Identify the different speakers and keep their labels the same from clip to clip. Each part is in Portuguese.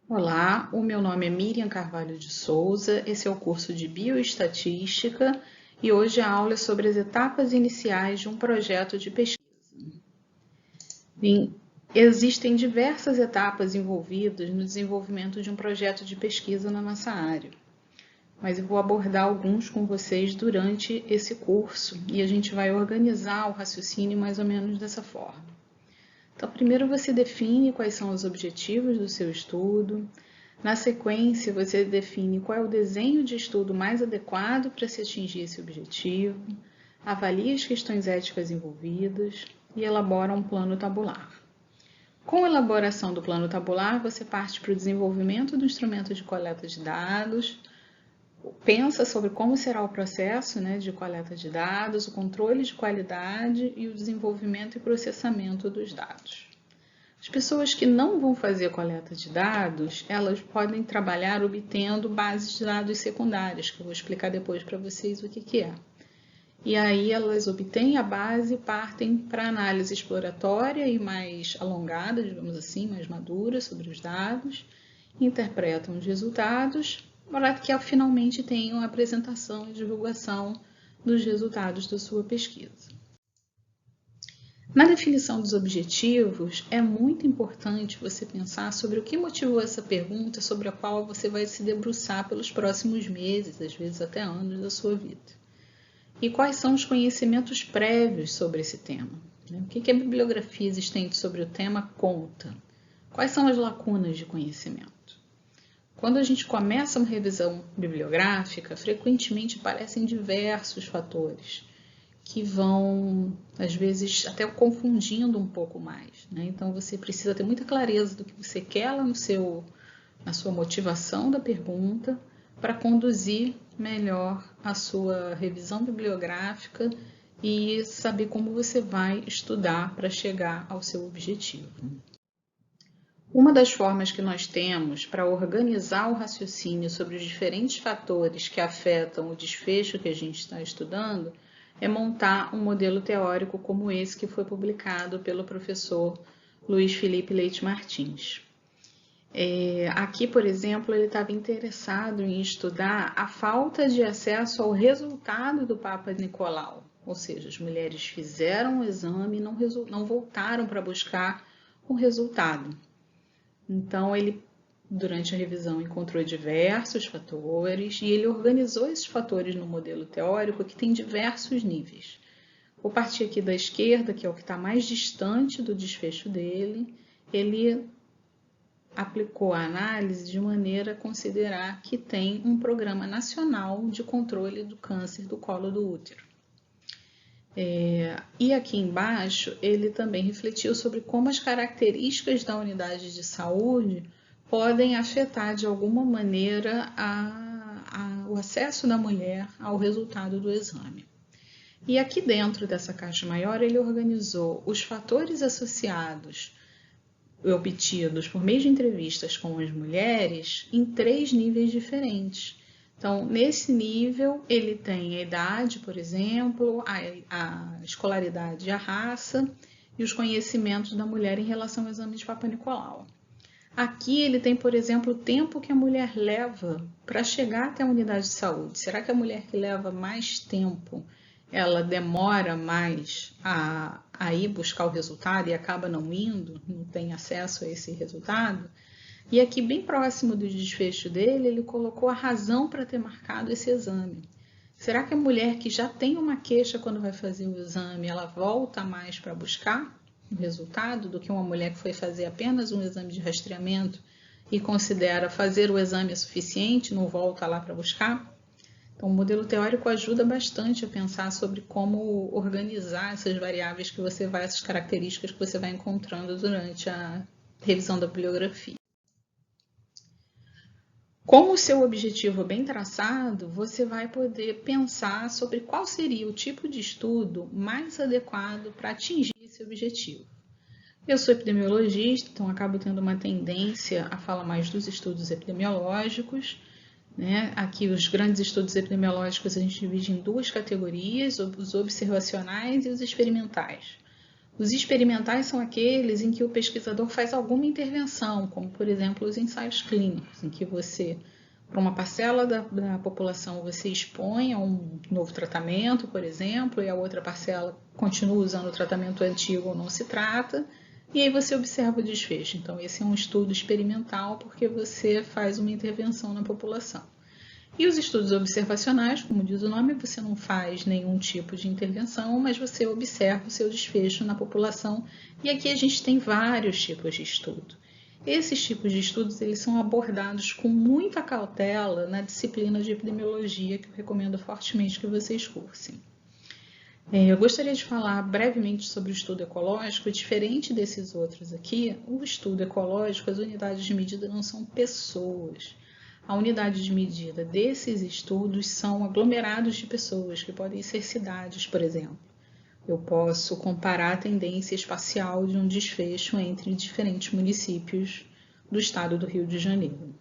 Speaker 1: Olá, o meu nome é Miriam Carvalho de Souza, esse é o curso de Bioestatística e hoje a aula é sobre as etapas iniciais de um projeto de pesquisa. Bem, existem diversas etapas envolvidas no desenvolvimento de um projeto de pesquisa na nossa área, mas eu vou abordar alguns com vocês durante esse curso e a gente vai organizar o raciocínio mais ou menos dessa forma. Então, primeiro você define quais são os objetivos do seu estudo. Na sequência, você define qual é o desenho de estudo mais adequado para se atingir esse objetivo, avalia as questões éticas envolvidas e elabora um plano tabular. Com a elaboração do plano tabular, você parte para o desenvolvimento do instrumento de coleta de dados, pensa sobre como será o processo de coleta de dados, o controle de qualidade e o desenvolvimento e processamento dos dados. As pessoas que não vão fazer coleta de dados, elas podem trabalhar obtendo bases de dados secundárias, que eu vou explicar depois para vocês o que é. E aí elas obtêm a base e partem para análise exploratória e mais alongada, digamos assim, mais madura sobre os dados, interpretam os resultados, para que finalmente tenham a apresentação e divulgação dos resultados da sua pesquisa. Na definição dos objetivos, é muito importante você pensar sobre o que motivou essa pergunta, sobre a qual você vai se debruçar pelos próximos meses, às vezes até anos da sua vida. E quais são os conhecimentos prévios sobre esse tema? O que a bibliografia existente sobre o tema conta? Quais são as lacunas de conhecimento? Quando a gente começa uma revisão bibliográfica, frequentemente aparecem diversos fatores que vão, às vezes, até confundindo um pouco mais. Então, você precisa ter muita clareza do que você quer lá na sua motivação da pergunta para conduzir melhor a sua revisão bibliográfica e saber como você vai estudar para chegar ao seu objetivo. Uma das formas que nós temos para organizar o raciocínio sobre os diferentes fatores que afetam o desfecho que a gente está estudando é montar um modelo teórico como esse que foi publicado pelo professor Luiz Felipe Leite Martins. Aqui, por exemplo, ele estava interessado em estudar a falta de acesso ao resultado do Papa Nicolau, ou seja, as mulheres fizeram o exame e não voltaram para buscar o resultado. Então, ele, durante a revisão, encontrou diversos fatores e ele organizou esses fatores no modelo teórico que tem diversos níveis. Vou partir aqui da esquerda, que é o que está mais distante do desfecho dele. Ele aplicou a análise de maneira a considerar que tem um programa nacional de controle do câncer do colo do útero. E aqui embaixo, ele também refletiu sobre como as características da unidade de saúde podem afetar de alguma maneira o acesso da mulher ao resultado do exame. E aqui dentro dessa caixa maior, ele organizou os fatores associados obtidos por meio de entrevistas com as mulheres em 3 níveis diferentes. Então, nesse nível, ele tem a idade, por exemplo, a escolaridade, a raça e os conhecimentos da mulher em relação ao exame de Papa Nicolau. Aqui ele tem, por exemplo, o tempo que a mulher leva para chegar até a unidade de saúde. Será que a mulher que leva mais tempo, ela demora mais a ir buscar o resultado e acaba não indo, não tem acesso a esse resultado? E aqui, bem próximo do desfecho dele, ele colocou a razão para ter marcado esse exame. Será que a mulher que já tem uma queixa quando vai fazer o exame, ela volta mais para buscar o resultado do que uma mulher que foi fazer apenas um exame de rastreamento e considera fazer o exame é suficiente, não volta lá para buscar? Então, o modelo teórico ajuda bastante a pensar sobre como organizar essas variáveis que você vai, essas características que você vai encontrando durante a revisão da bibliografia. Com o seu objetivo bem traçado, você vai poder pensar sobre qual seria o tipo de estudo mais adequado para atingir esse objetivo. Eu sou epidemiologista, então acabo tendo uma tendência a falar mais dos estudos epidemiológicos. Aqui, os grandes estudos epidemiológicos a gente divide em 2 categorias, os observacionais e os experimentais. Os experimentais são aqueles em que o pesquisador faz alguma intervenção, como, por exemplo, os ensaios clínicos, em que você, para uma parcela da população, você expõe a um novo tratamento, por exemplo, e a outra parcela continua usando o tratamento antigo ou não se trata, e aí você observa o desfecho. Então, esse é um estudo experimental porque você faz uma intervenção na população. E os estudos observacionais, como diz o nome, você não faz nenhum tipo de intervenção, mas você observa o seu desfecho na população. E aqui a gente tem vários tipos de estudo. Esses tipos de estudos eles são abordados com muita cautela na disciplina de epidemiologia, que eu recomendo fortemente que vocês cursem. Eu gostaria de falar brevemente sobre o estudo ecológico. Diferente desses outros aqui, o estudo ecológico, as unidades de medida não são pessoas. A unidade de medida desses estudos são aglomerados de pessoas, que podem ser cidades, por exemplo. Eu posso comparar a tendência espacial de um desfecho entre diferentes municípios do estado do Rio de Janeiro.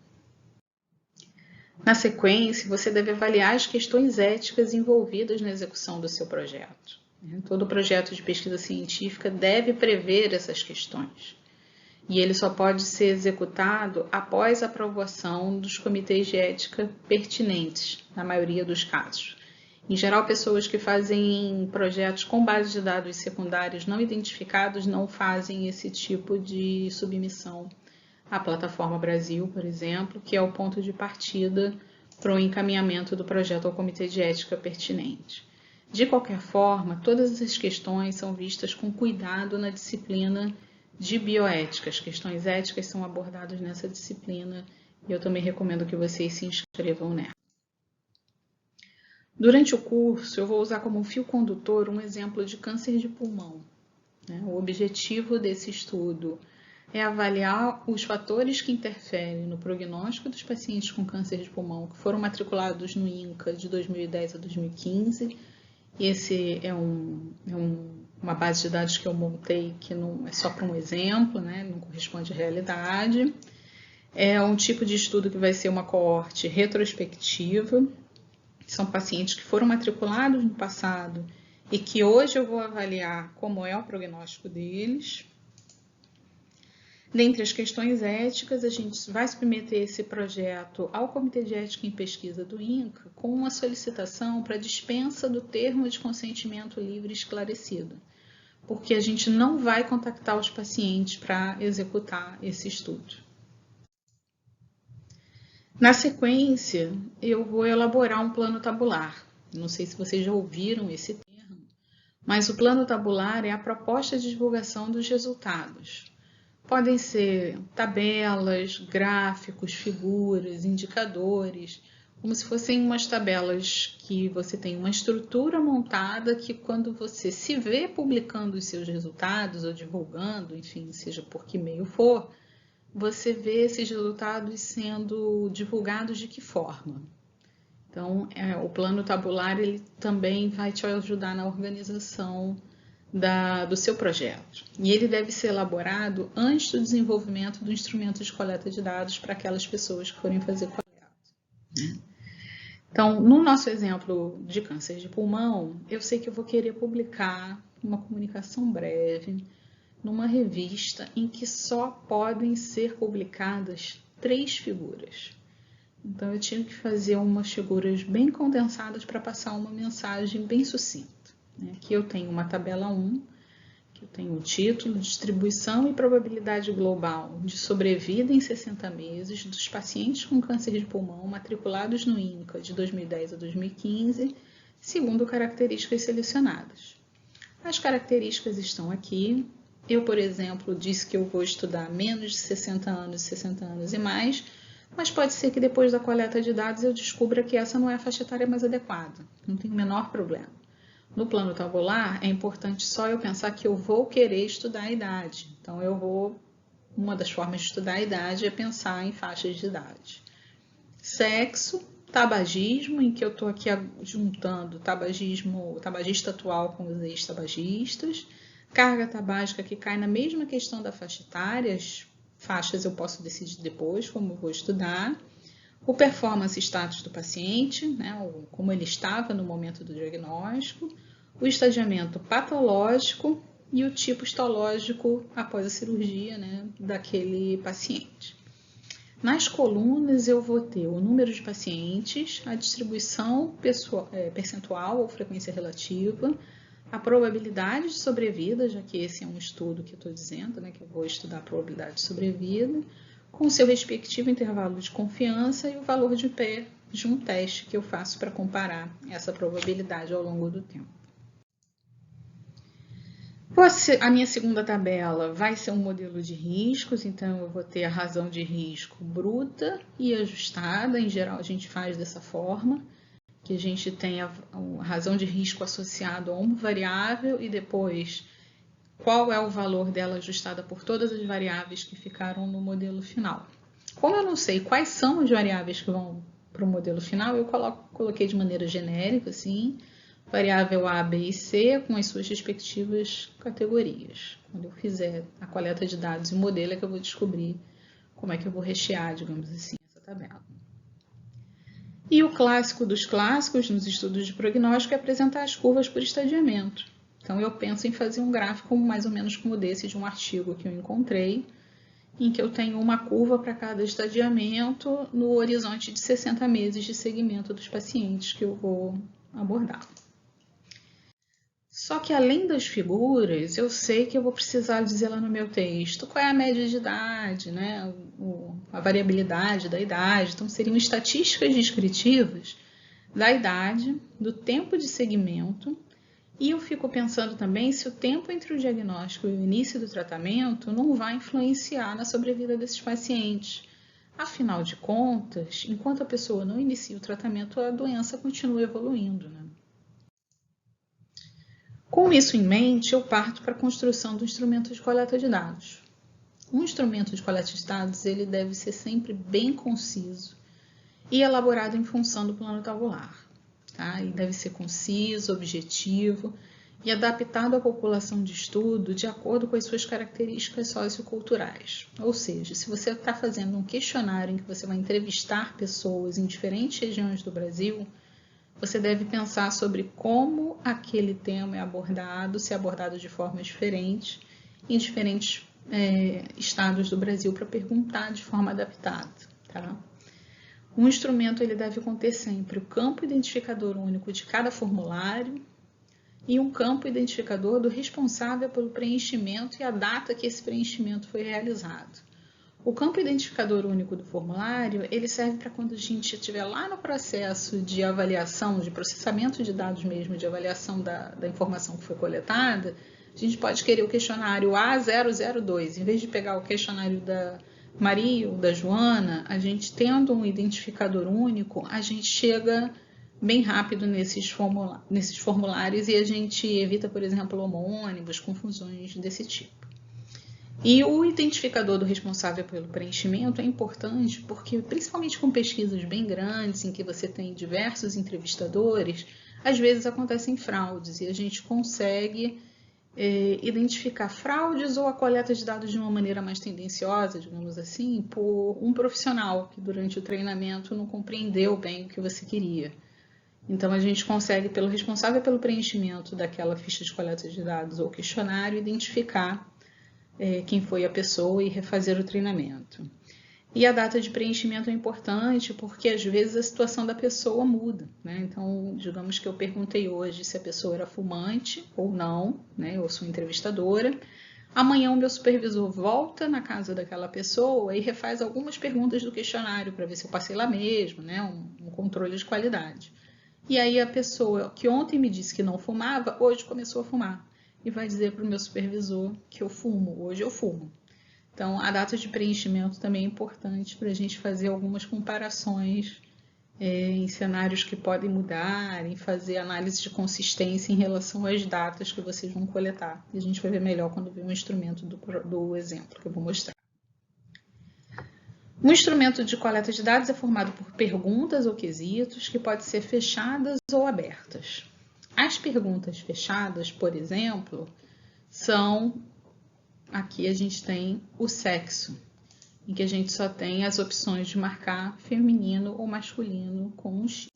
Speaker 1: Na sequência, você deve avaliar as questões éticas envolvidas na execução do seu projeto. Todo projeto de pesquisa científica deve prever essas questões. E ele só pode ser executado após a aprovação dos comitês de ética pertinentes, na maioria dos casos. Em geral, pessoas que fazem projetos com base de dados secundários não identificados não fazem esse tipo de submissão à Plataforma Brasil, por exemplo, que é o ponto de partida para o encaminhamento do projeto ao comitê de ética pertinente. De qualquer forma, todas essas questões são vistas com cuidado na disciplina de bioética. As questões éticas são abordadas nessa disciplina e eu também recomendo que vocês se inscrevam nela. Durante o curso, eu vou usar como fio condutor um exemplo de câncer de pulmão. O objetivo desse estudo é avaliar os fatores que interferem no prognóstico dos pacientes com câncer de pulmão que foram matriculados no INCA de 2010 a 2015. E esse é uma base de dados que eu montei que não é só para um exemplo, não corresponde à realidade. É um tipo de estudo que vai ser uma coorte retrospectiva. São pacientes que foram matriculados no passado e que hoje eu vou avaliar como é o prognóstico deles. Dentre as questões éticas, a gente vai submeter esse projeto ao Comitê de Ética em Pesquisa do INCA com uma solicitação para dispensa do termo de consentimento livre esclarecido, porque a gente não vai contactar os pacientes para executar esse estudo. Na sequência, eu vou elaborar um plano tabular. Não sei se vocês já ouviram esse termo, mas o plano tabular é a proposta de divulgação dos resultados. Podem ser tabelas, gráficos, figuras, indicadores, como se fossem umas tabelas que você tem uma estrutura montada que quando você se vê publicando os seus resultados ou divulgando, enfim, seja por que meio for, você vê esses resultados sendo divulgados de que forma. Então, o plano tabular ele também vai te ajudar na organização do seu projeto. E ele deve ser elaborado antes do desenvolvimento do instrumento de coleta de dados para aquelas pessoas que forem fazer coleta. Então, no nosso exemplo de câncer de pulmão, eu sei que eu vou querer publicar uma comunicação breve numa revista em que só podem ser publicadas 3 figuras. Então, eu tinha que fazer umas figuras bem condensadas para passar uma mensagem bem sucinta. Aqui eu tenho uma tabela 1, que eu tenho o título, distribuição e probabilidade global de sobrevida em 60 meses dos pacientes com câncer de pulmão matriculados no INCA de 2010 a 2015, segundo características selecionadas. As características estão aqui. Eu, por exemplo, disse que eu vou estudar menos de 60 anos e mais, mas pode ser que depois da coleta de dados eu descubra que essa não é a faixa etária mais adequada. Não tem o menor problema. No plano tabular, é importante só eu pensar que eu vou querer estudar a idade. Então, uma das formas de estudar a idade é pensar em faixas de idade. Sexo, tabagismo, em que eu estou aqui juntando tabagista atual com os ex-tabagistas. Carga tabágica, que cai na mesma questão da faixa etária. As faixas eu posso decidir depois, como eu vou estudar. O performance status do paciente, como ele estava no momento do diagnóstico, o estadiamento patológico, e o tipo histológico após a cirurgia, né, daquele paciente. Nas colunas eu vou ter o número de pacientes, a distribuição percentual ou frequência relativa, a probabilidade de sobrevida, já que esse é um estudo que eu estou dizendo, né, que eu vou estudar a probabilidade de sobrevida, com seu respectivo intervalo de confiança e o valor de P de um teste que eu faço para comparar essa probabilidade ao longo do tempo. A minha segunda tabela vai ser um modelo de riscos, então eu vou ter a razão de risco bruta e ajustada. Em geral, a gente faz dessa forma, que a gente tem a razão de risco associada a uma variável e depois qual é o valor dela ajustada por todas as variáveis que ficaram no modelo final. Como eu não sei quais são as variáveis que vão para o modelo final, eu coloquei de maneira genérica, assim, variável A, B e C com as suas respectivas categorias. Quando eu fizer a coleta de dados e modelo é que eu vou descobrir como é que eu vou rechear, digamos assim, essa tabela. E o clássico dos clássicos nos estudos de prognóstico é apresentar as curvas por estadiamento. Então eu penso em fazer um gráfico mais ou menos como desse de um artigo que eu encontrei, em que eu tenho uma curva para cada estadiamento no horizonte de 60 meses de segmento dos pacientes que eu vou abordar. Só que além das figuras, eu sei que eu vou precisar dizer lá no meu texto qual é a média de idade, né? A variabilidade da idade. Então, seriam estatísticas descritivas da idade, do tempo de segmento, e eu fico pensando também se o tempo entre o diagnóstico e o início do tratamento não vai influenciar na sobrevida desses pacientes. Afinal de contas, enquanto a pessoa não inicia o tratamento, a doença continua evoluindo, né? Com isso em mente, eu parto para a construção do instrumento de coleta de dados. Um instrumento de coleta de dados ele deve ser sempre bem conciso e elaborado em função do plano tabular. Tá? Ele deve ser conciso, objetivo e adaptado à população de estudo de acordo com as suas características socioculturais. Ou seja, se você está fazendo um questionário em que você vai entrevistar pessoas em diferentes regiões do Brasil, você deve pensar sobre como aquele tema é abordado, se é abordado de forma diferente, em diferentes estados do Brasil, para perguntar de forma adaptada. Tá? O instrumento ele deve conter sempre o campo identificador único de cada formulário e um campo identificador do responsável pelo preenchimento e a data que esse preenchimento foi realizado. O campo identificador único do formulário, ele serve para quando a gente estiver lá no processo de avaliação, de processamento de dados mesmo, de avaliação da informação que foi coletada, a gente pode querer o questionário A002, em vez de pegar o questionário da Maria ou da Joana, a gente tendo um identificador único, a gente chega bem rápido nesses formulários e a gente evita, por exemplo, homônimos, confusões desse tipo. E o identificador do responsável pelo preenchimento é importante porque, principalmente com pesquisas bem grandes, em que você tem diversos entrevistadores, às vezes acontecem fraudes e a gente consegue identificar fraudes ou a coleta de dados de uma maneira mais tendenciosa, digamos assim, por um profissional que durante o treinamento não compreendeu bem o que você queria. Então, a gente consegue, pelo responsável pelo preenchimento daquela ficha de coleta de dados ou questionário, identificar quem foi a pessoa e refazer o treinamento. E a data de preenchimento é importante porque às vezes a situação da pessoa muda, né? Então, digamos que eu perguntei hoje se a pessoa era fumante ou não, né? Eu sou entrevistadora. Amanhã o meu supervisor volta na casa daquela pessoa e refaz algumas perguntas do questionário para ver se eu passei lá mesmo, né? Um controle de qualidade. E aí a pessoa que ontem me disse que não fumava, hoje começou a fumar. E vai dizer para o meu supervisor que eu fumo, hoje eu fumo. Então, a data de preenchimento também é importante para a gente fazer algumas comparações em cenários que podem mudar, em fazer análise de consistência em relação às datas que vocês vão coletar. E a gente vai ver melhor quando ver o instrumento do exemplo que eu vou mostrar. Um instrumento de coleta de dados é formado por perguntas ou quesitos que podem ser fechadas ou abertas. As perguntas fechadas, por exemplo, são... Aqui a gente tem o sexo, em que a gente só tem as opções de marcar feminino ou masculino com um X.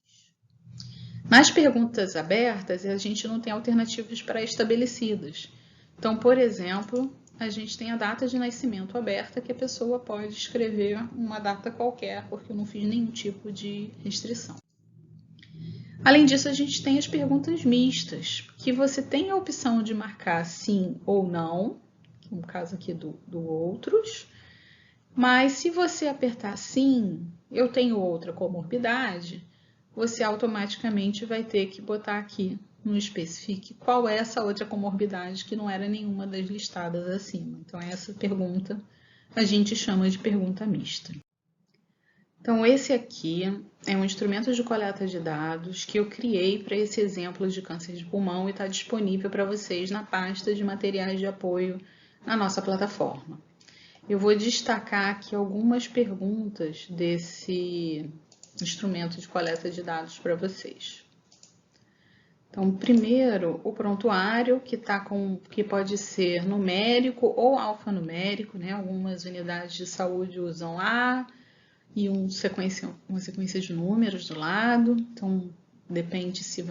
Speaker 1: Nas perguntas abertas, a gente não tem alternativas pré-estabelecidas. Então, por exemplo, a gente tem a data de nascimento aberta, que a pessoa pode escrever uma data qualquer, porque eu não fiz nenhum tipo de restrição. Além disso, a gente tem as perguntas mistas, que você tem a opção de marcar sim ou não, no caso aqui do outros, mas se você apertar sim, eu tenho outra comorbidade, você automaticamente vai ter que botar aqui no especifique qual é essa outra comorbidade que não era nenhuma das listadas acima. Então, essa pergunta a gente chama de pergunta mista. Então, esse aqui é um instrumento de coleta de dados que eu criei para esse exemplo de câncer de pulmão e está disponível para vocês na pasta de materiais de apoio na nossa plataforma. Eu vou destacar aqui algumas perguntas desse instrumento de coleta de dados para vocês. Então, primeiro, o prontuário, que pode ser numérico ou alfanumérico, né? Algumas unidades de saúde usam A e uma sequência de números do lado. Então, depende se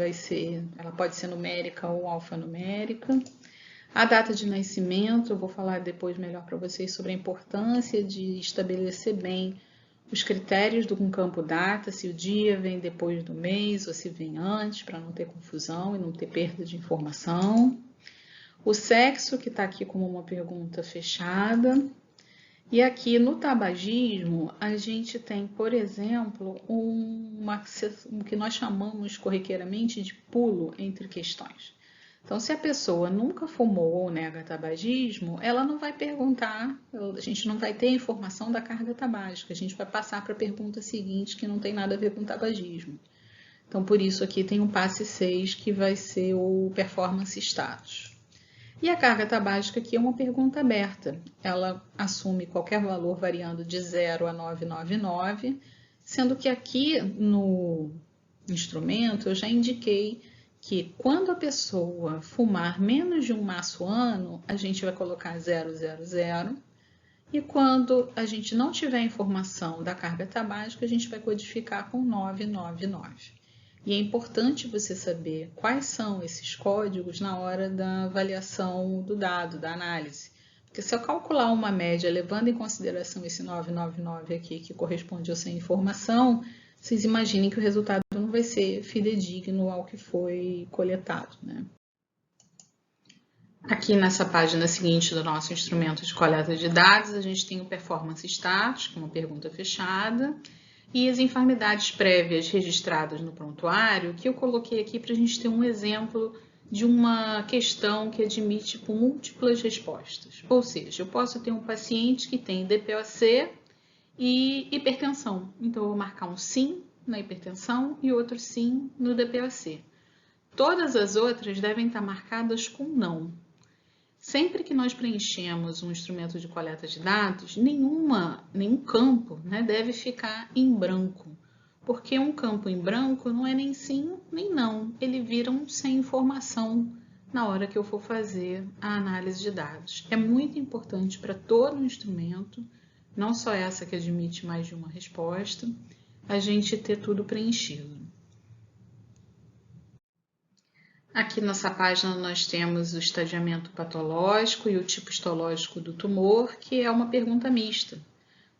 Speaker 1: ela pode ser numérica ou alfanumérica. A data de nascimento, eu vou falar depois melhor para vocês sobre a importância de estabelecer bem os critérios do campo data, se o dia vem depois do mês ou se vem antes, para não ter confusão e não ter perda de informação. O sexo, que está aqui como uma pergunta fechada. E aqui no tabagismo, a gente tem, por exemplo, o que nós chamamos corriqueiramente de pulo entre questões. Então, se a pessoa nunca fumou ou nega tabagismo, ela não vai perguntar, a gente não vai ter informação da carga tabágica, a gente vai passar para a pergunta seguinte, que não tem nada a ver com tabagismo. Então, por isso aqui tem um passe 6, que vai ser o performance status. E a carga tabágica aqui é uma pergunta aberta, ela assume qualquer valor variando de 0 a 999, sendo que aqui no instrumento eu já indiquei que quando a pessoa fumar menos de um maço ano, a gente vai colocar 000, e quando a gente não tiver informação da carga tabágica, a gente vai codificar com 999. E é importante você saber quais são esses códigos na hora da avaliação do dado, da análise. Porque se eu calcular uma média levando em consideração esse 999 aqui, que corresponde a essa informação, vocês imaginem que o resultado não vai ser fidedigno ao que foi coletado, né? Aqui nessa página seguinte do nosso instrumento de coleta de dados, a gente tem o performance status, que é uma pergunta fechada, e as enfermidades prévias registradas no prontuário, que eu coloquei aqui para a gente ter um exemplo de uma questão que admite múltiplas respostas. Ou seja, eu posso ter um paciente que tem DPOC e hipertensão. Então, eu vou marcar um sim na hipertensão e outro sim no DPOC. Todas as outras devem estar marcadas com não. Sempre que nós preenchemos um instrumento de coleta de dados, nenhum campo, né, deve ficar em branco. Porque um campo em branco não é nem sim nem não. Ele vira um sem informação na hora que eu for fazer a análise de dados. É muito importante para todo instrumento, não só essa que admite mais de uma resposta, a gente ter tudo preenchido. Aqui nessa página nós temos o estadiamento patológico e o tipo histológico do tumor, que é uma pergunta mista.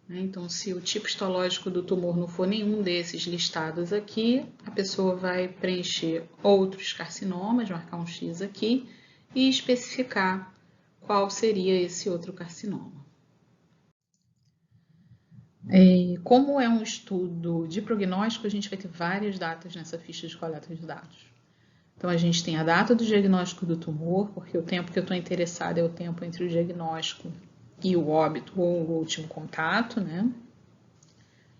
Speaker 1: Então, se o tipo histológico do tumor não for nenhum desses listados aqui, a pessoa vai preencher outros carcinomas, marcar um X aqui, e especificar qual seria esse outro carcinoma. Como é um estudo de prognóstico, a gente vai ter várias datas nessa ficha de coleta de dados. Então, a gente tem a data do diagnóstico do tumor, porque o tempo que eu estou interessada é o tempo entre o diagnóstico e o óbito ou o último contato, né?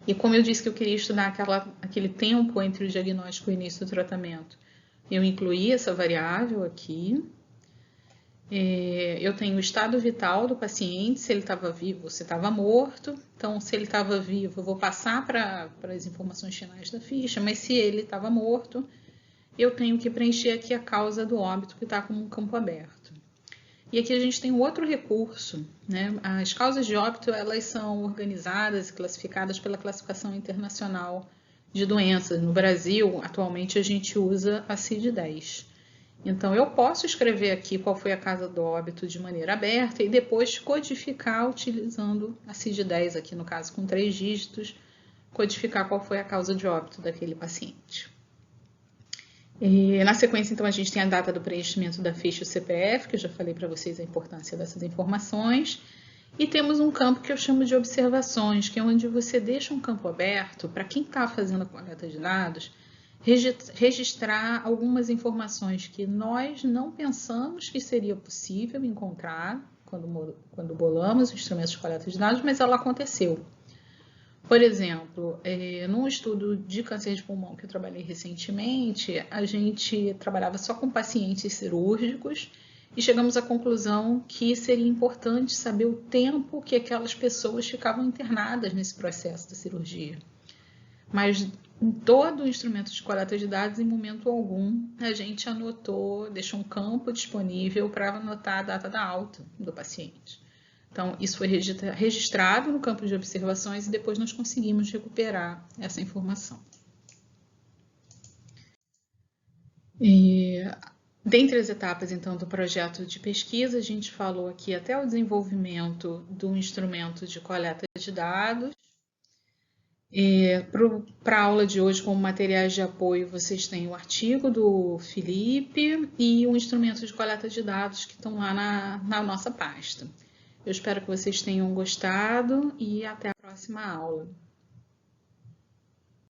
Speaker 1: E como eu disse que eu queria estudar aquele tempo entre o diagnóstico e o início do tratamento, eu incluí essa variável aqui. Eu tenho o estado vital do paciente, se ele estava vivo ou se estava morto. Então, se ele estava vivo, eu vou passar para as informações finais da ficha, mas se ele estava morto, eu tenho que preencher aqui a causa do óbito, que está como um campo aberto. E aqui a gente tem um outro recurso, né? As causas de óbito, elas são organizadas e classificadas pela Classificação Internacional de Doenças. No Brasil, atualmente, a gente usa a CID-10. Então, eu posso escrever aqui qual foi a causa do óbito de maneira aberta e depois codificar utilizando a CID-10, aqui no caso com 3 dígitos, codificar qual foi a causa de óbito daquele paciente. E, na sequência, então, a gente tem a data do preenchimento da ficha CPF, que eu já falei para vocês a importância dessas informações. E temos um campo que eu chamo de observações, que é onde você deixa um campo aberto para quem está fazendo a coleta de dados registrar algumas informações que nós não pensamos que seria possível encontrar quando bolamos os instrumentos de coleta de dados, mas ela aconteceu. Por exemplo, num estudo de câncer de pulmão que eu trabalhei recentemente, a gente trabalhava só com pacientes cirúrgicos e chegamos à conclusão que seria importante saber o tempo que aquelas pessoas ficavam internadas nesse processo da cirurgia. Mas em todo o instrumento de coleta de dados, em momento algum, a gente deixou um campo disponível para anotar a data da alta do paciente. Então, isso foi registrado no campo de observações e depois nós conseguimos recuperar essa informação. Dentre as etapas, então, do projeto de pesquisa, a gente falou aqui até o desenvolvimento do instrumento de coleta de dados. Para a aula de hoje, como materiais de apoio, vocês têm o artigo do Felipe e o instrumento de coleta de dados que estão lá na nossa pasta. Eu espero que vocês tenham gostado e até a próxima aula.